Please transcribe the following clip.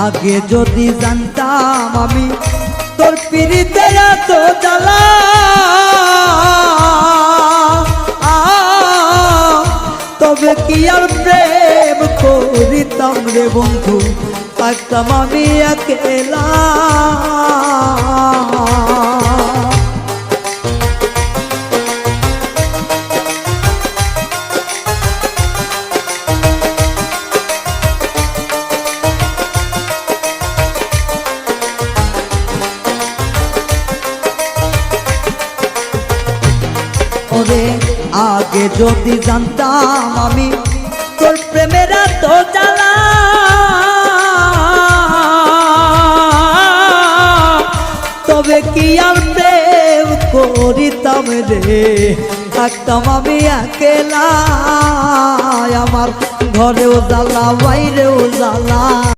আগে যদি জানতাম আমি তোর পিরিতে এত জ্বালা, তবে কি আর প্রেম করিতাম রে বন্ধু, থাকতাম আমি একলা। ওরে আগে যদি জানতাম আমি তোর প্রেমের এত জ্বালা, তবে কি আর প্রেম করিতাম রে, থাকতাম আমি একলা। আমার ঘরেও জ্বালা বাইরেও জ্বালা।